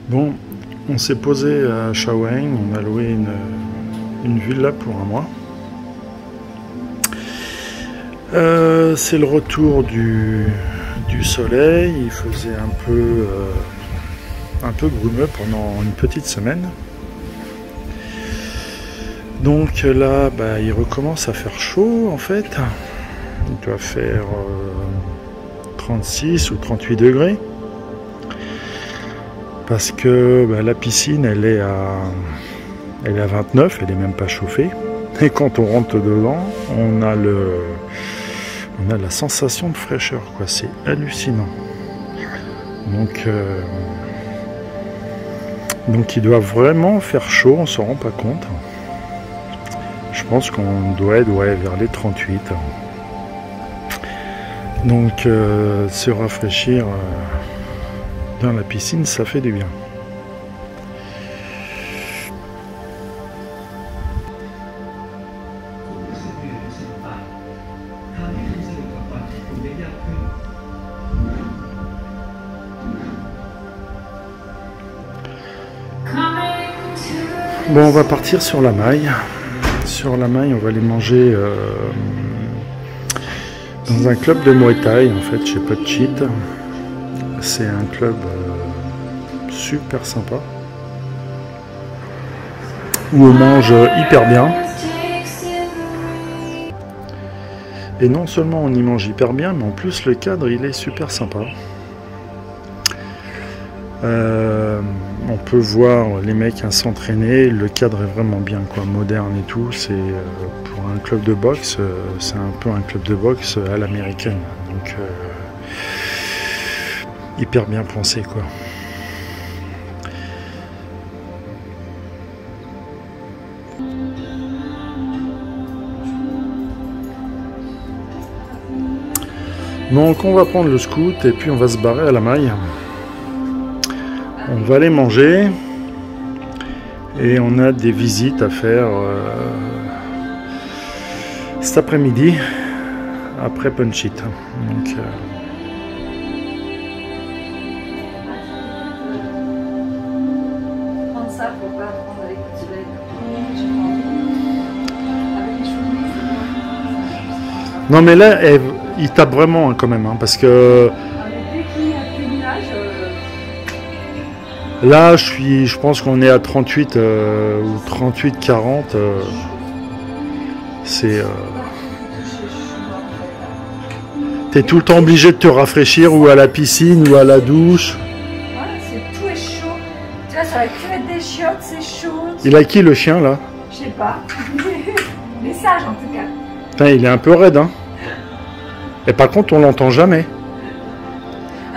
Bon, on s'est posé à Shawang, on a loué une villa pour un mois. C'est le retour du soleil, il faisait un peu brumeux pendant une petite semaine. Donc là, il recommence à faire chaud en fait. Il doit faire 36 ou 38 degrés. Parce que la piscine elle est à 29, elle est même pas chauffée. Et quand on rentre dedans, on a la sensation de fraîcheur, quoi. C'est hallucinant. Donc il doit vraiment faire chaud, on s'en rend pas compte. Je pense qu'on doit être vers les 38. Donc se rafraîchir dans la piscine, ça fait du bien. Bon, on va partir sur la maille. Sur la maille, on va aller manger dans un club de Muay Thai, en fait, chez Punchit. C'est un club super sympa, où on mange hyper bien. Et non seulement on y mange hyper bien, mais en plus le cadre, il est super sympa. On peut voir les mecs s'entraîner, le cadre est vraiment bien, quoi, moderne et tout. C'est pour un club de boxe, c'est un peu un club de boxe à l'américaine, donc hyper bien pensé, quoi. Donc on va prendre le scoot et puis on va se barrer à la maille. On va aller manger et on a des visites à faire cet après-midi après Punchit. Donc non mais là il tape vraiment quand même, parce que là, je pense qu'on est à 38 ou 38-40. T'es tout le temps obligé de te rafraîchir, ou à la piscine ou à la douche. Voilà, tout est chaud. Tu vois, ça va que mettre des chiottes, c'est chaud. Il a qui le chien là? Je sais pas. Mais sage en tout cas. Putain, il est un peu raide, hein. Et par contre, on l'entend jamais.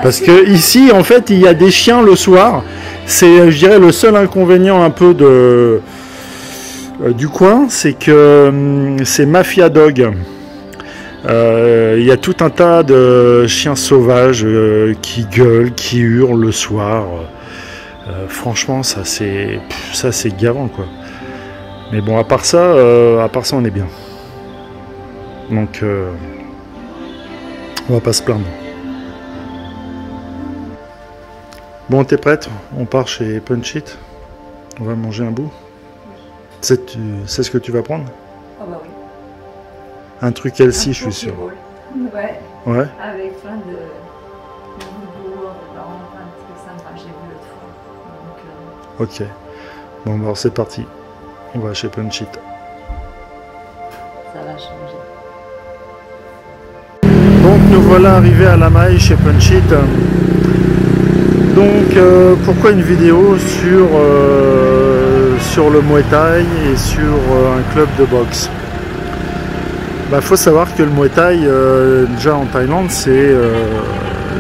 Parce que ici, en fait, il y a des chiens le soir. C'est, je dirais, le seul inconvénient un peu du coin, c'est que c'est Mafia Dog. Il y a tout un tas de chiens sauvages qui gueulent, qui hurlent le soir. Franchement, ça c'est gavant, quoi. Mais bon, à part ça, on est bien. Donc, on va pas se plaindre. Bon, t'es prête? On part chez Punchit. On va manger un bout. C'est ce que tu vas prendre? Ah bah oui. Un truc healthy, je suis sûr. Ouais. Ouais. Avec plein de bourgours dedans, plein de trucs sympas. J'ai vu l'autre fois. Donc, ok. Bon, alors c'est parti. On va chez Punchit. ça va changer. Donc nous voilà arrivés à la maille chez Punchit. Donc pourquoi une vidéo sur le Muay Thai et sur un club de boxe? Faut savoir que le Muay Thai, déjà en Thaïlande, c'est,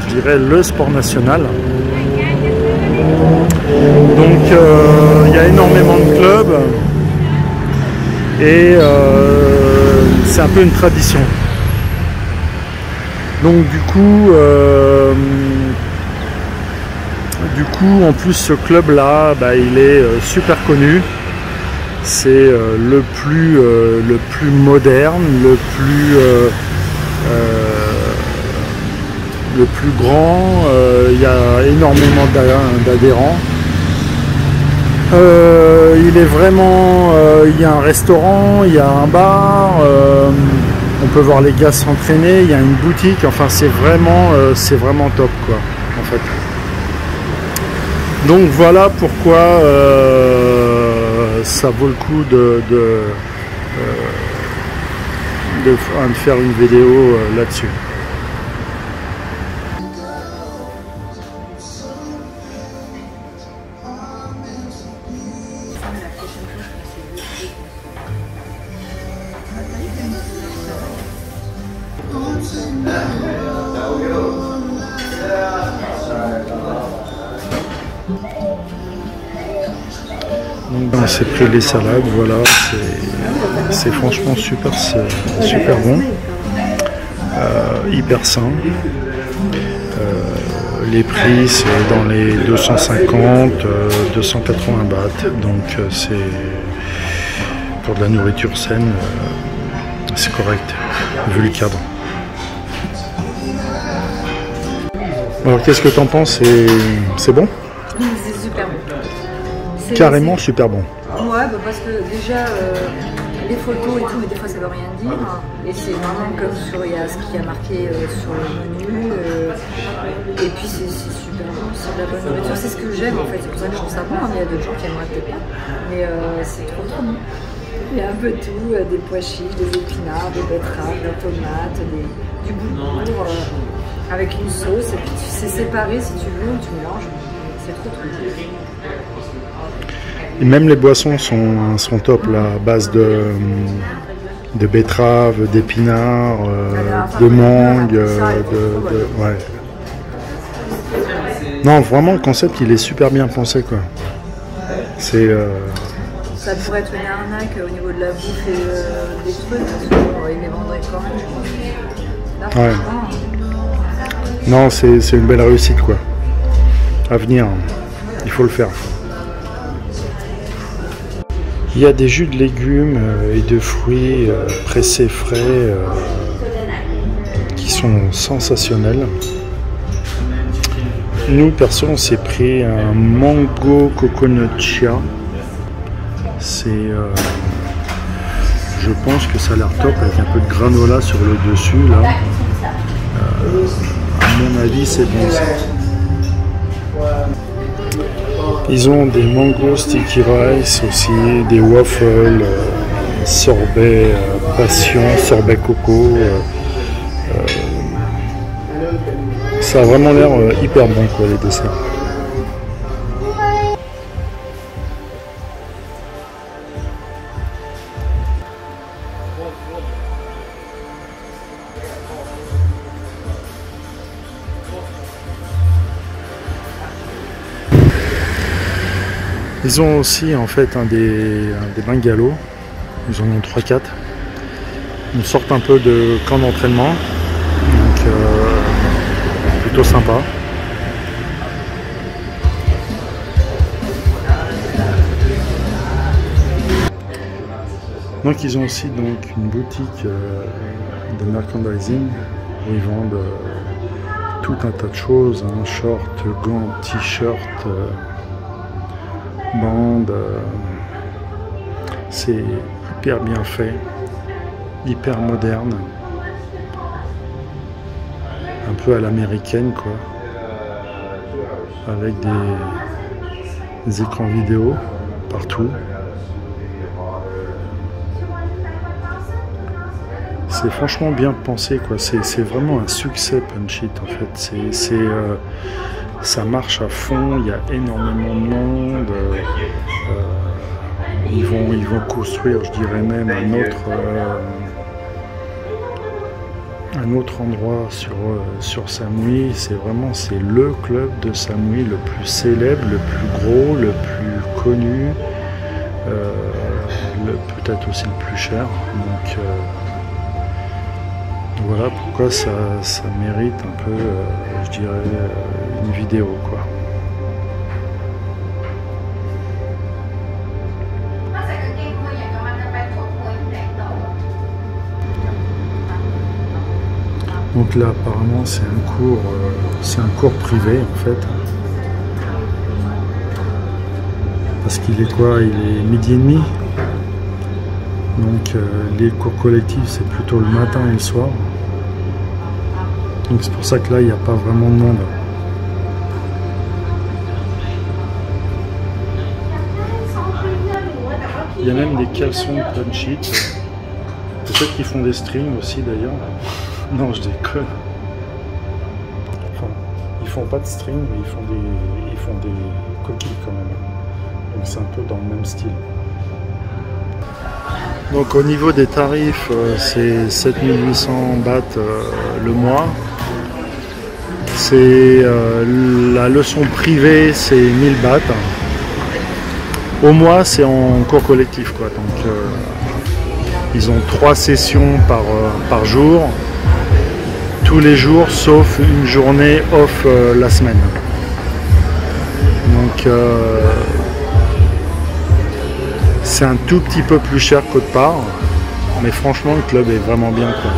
je dirais, le sport national. Donc il y a énormément de clubs et c'est un peu une tradition. Donc du coup, en plus, ce club-là, il est super connu. C'est le plus moderne, le plus grand. Il y a énormément d'adhérents. Il est vraiment... il y a un restaurant, il y a un bar, on peut voir les gars s'entraîner, il y a une boutique, enfin c'est vraiment top quoi en fait. Donc voilà pourquoi ça vaut le coup de faire une vidéo là-dessus. Donc on s'est pris les salades, voilà, c'est franchement super bon, hyper sain. Les prix c'est dans les 250, 280 bahts, donc c'est pour de la nourriture saine, c'est correct vu le cadre. Alors qu'est-ce que tu en penses? C'est bon? C'est super bon. Carrément super bon. Ouais, bah parce que déjà les photos et tout, mais des fois ça veut rien dire. Et c'est vraiment comme sur il y a ce qui a marqué sur le menu. Et puis c'est super bon, c'est de la bonne nourriture. C'est ce que j'aime en fait, c'est pour ça que je trouve ça bon. Il y a d'autres gens qui aimeraient peut-être pas. Mais c'est trop bon. Il y a un peu tout, des pois chiches, des épinards, des betteraves, des tomates, du boulgour, avec une sauce. Et puis c'est séparé si tu veux, tu mélanges. C'est trop bon. Et même les boissons sont top là, à base de betteraves, d'épinards, de mangue, ouais. Non, vraiment le concept il est super bien pensé quoi. C'est ça pourrait être une arnaque au niveau de la bouffe et des trucs, parce qu'ils les vendraient quand même, je pense. Là, ouais. Non, c'est une belle réussite quoi. À venir, il faut le faire. Il y a des jus de légumes et de fruits pressés frais qui sont sensationnels. Nous, perso, on s'est pris un mango coconut chia. C'est, je pense que ça a l'air top avec un peu de granola sur le dessus là. À mon avis, c'est bon ça. Ils ont des mango sticky rice aussi, des waffles, sorbet passion, sorbet coco. Ça a vraiment l'air hyper bon quoi les desserts. Ils ont aussi en fait des bungalows, ils en ont 3-4. Ils sortent un peu de camp d'entraînement, donc plutôt sympa. Donc ils ont aussi donc une boutique de merchandising où ils vendent tout un tas de choses, hein, shorts, gants, t-shirts, bandes. C'est hyper bien fait, hyper moderne, un peu à l'américaine quoi, avec des écrans vidéo partout. C'est franchement bien pensé quoi, c'est vraiment un succès Punch It en fait, ça marche à fond, il y a énormément de monde, ils vont construire je dirais même un autre endroit sur Samui. C'est le club de Samui le plus célèbre, le plus gros, le plus connu, peut-être aussi le plus cher, donc voilà pourquoi ça mérite un peu, je dirais, une vidéo quoi. Donc là apparemment c'est un cours privé en fait. parce qu'il est quoi? Il est 12h30. Donc les cours collectifs c'est plutôt le matin et le soir. Donc c'est pour ça que là il n'y a pas vraiment de monde. Il y a même des caleçons Punch It. Peut-être qu'ils font des strings aussi d'ailleurs. Non, je déconne. Enfin, ils font pas de string, mais ils font des coquilles quand même. Donc c'est un peu dans le même style. Donc au niveau des tarifs, c'est 7800 bahts le mois. C'est la leçon privée, c'est 1000 bahts. Au mois, c'est en cours collectif, quoi. Donc ils ont 3 sessions par jour, tous les jours, sauf une journée off la semaine. Donc c'est un tout petit peu plus cher qu'autre part, mais franchement le club est vraiment bien, quoi.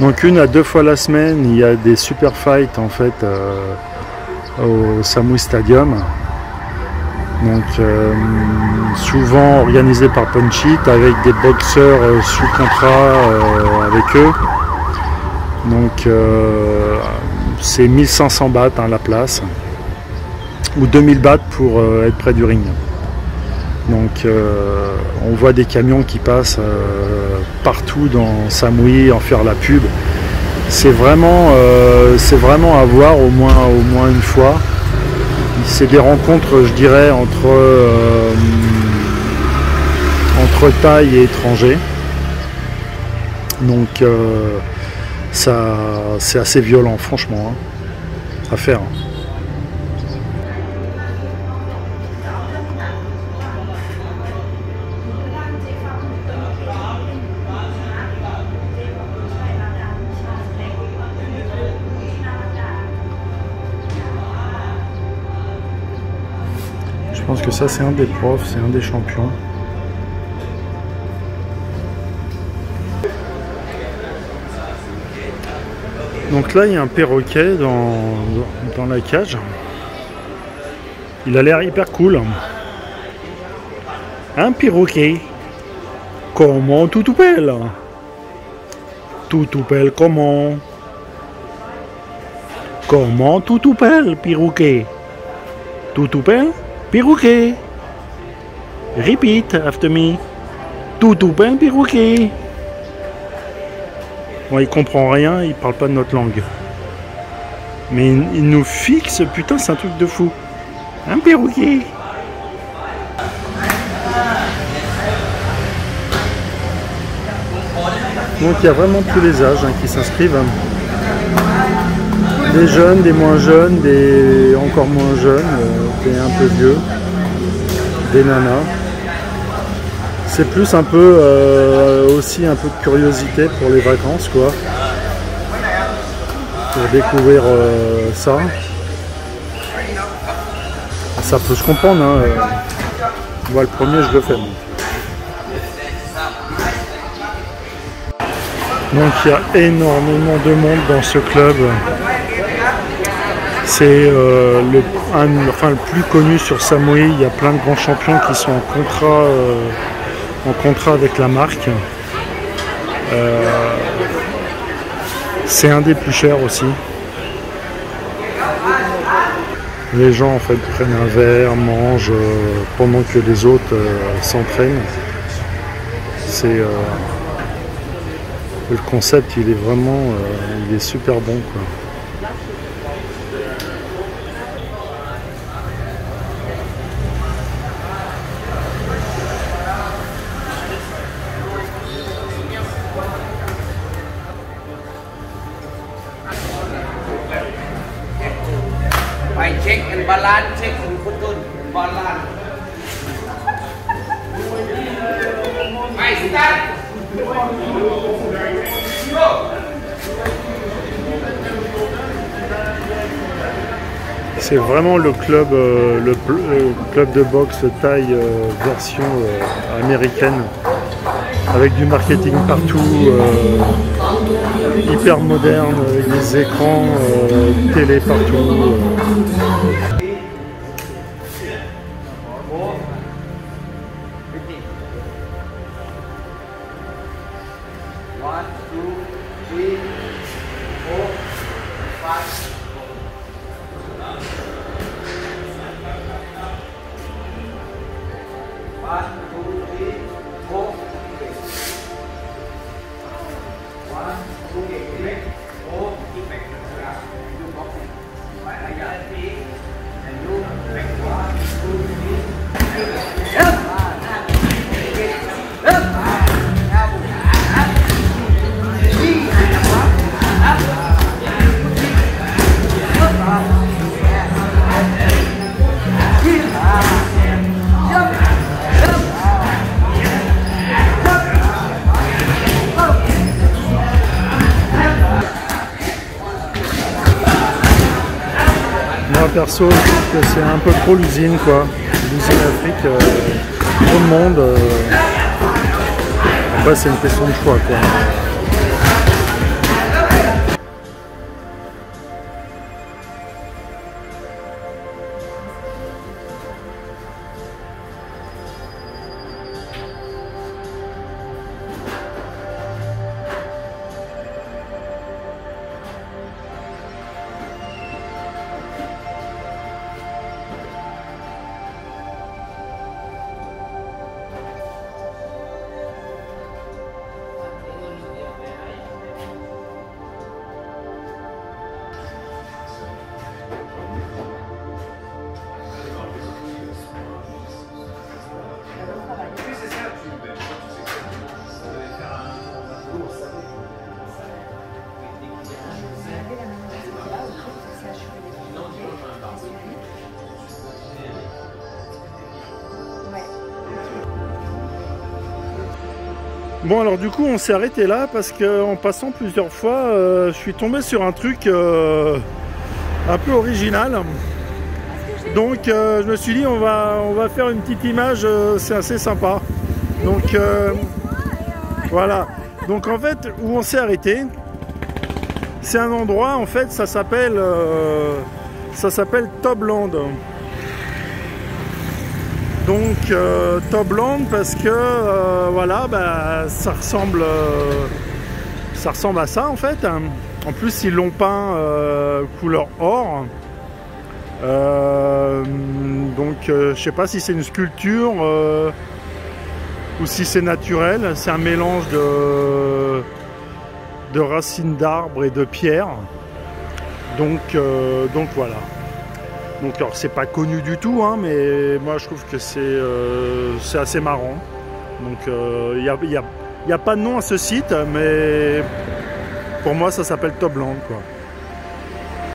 Donc 1 à 2 fois la semaine, il y a des super fights en fait au Samui Stadium. Donc souvent organisés par Punch It avec des boxeurs sous contrat avec eux. Donc c'est 1500 bahts la place, ou 2000 bahts pour être près du ring. Donc on voit des camions qui passent partout dans Samui en faire la pub. C'est vraiment à voir au moins une fois. C'est des rencontres, je dirais, entre Thaï et étrangers. Donc c'est assez violent, franchement, hein, à faire. Je pense que ça c'est un des profs, c'est un des champions. Donc là il y a un perroquet dans la cage. Il a l'air hyper cool. Un perroquet. Comment tu t'appelles? Tu t'appelles comment? Comment tu t'appelles, perroquet? Tu t'appelles? Perroquet. Repeat after me. Tu t'appelles, perroquet. Bon, il comprend rien, il parle pas de notre langue. Mais il nous fixe, putain, c'est un truc de fou. Un perroquet. Donc il y a vraiment tous les âges qui s'inscrivent. Des jeunes, des moins jeunes, des encore moins jeunes, des un peu vieux, des nanas. C'est plus un peu aussi un peu de curiosité pour les vacances, quoi. Pour découvrir ça. Ça peut se comprendre, hein. Moi le premier je le fais. Donc il y a énormément de monde dans ce club. C'est le plus connu sur Samui. Il y a plein de grands champions qui sont en contrat avec la marque. C'est un des plus chers aussi. Les gens en fait prennent un verre, mangent pendant que les autres s'entraînent. C'est le concept, il est vraiment, il est super bon, quoi. Check and balance, check and put on balance. Start. C'est vraiment le club, club de boxe thaï version américaine. avec du marketing partout, hyper moderne, avec des écrans télé partout. Moi perso, je trouve que c'est un peu trop l'usine quoi. L'usine Afrique, trop de monde. Après c'est une question de choix quoi. Bon alors du coup on s'est arrêté là parce qu'en passant plusieurs fois je suis tombé sur un truc un peu original. Donc je me suis dit on va faire une petite image, c'est assez sympa. Donc voilà. Donc en fait où on s'est arrêté, c'est un endroit en fait ça s'appelle Tobland. Donc Tobland parce que voilà bah, ça ressemble à ça en fait. En plus ils l'ont peint couleur or. Donc je sais pas si c'est une sculpture ou si c'est naturel. C'est un mélange de racines d'arbres et de pierres. Donc voilà. Donc alors c'est pas connu du tout, hein, mais moi je trouve que c'est assez marrant. Donc il y a pas de nom à ce site, mais pour moi ça s'appelle Tobland quoi.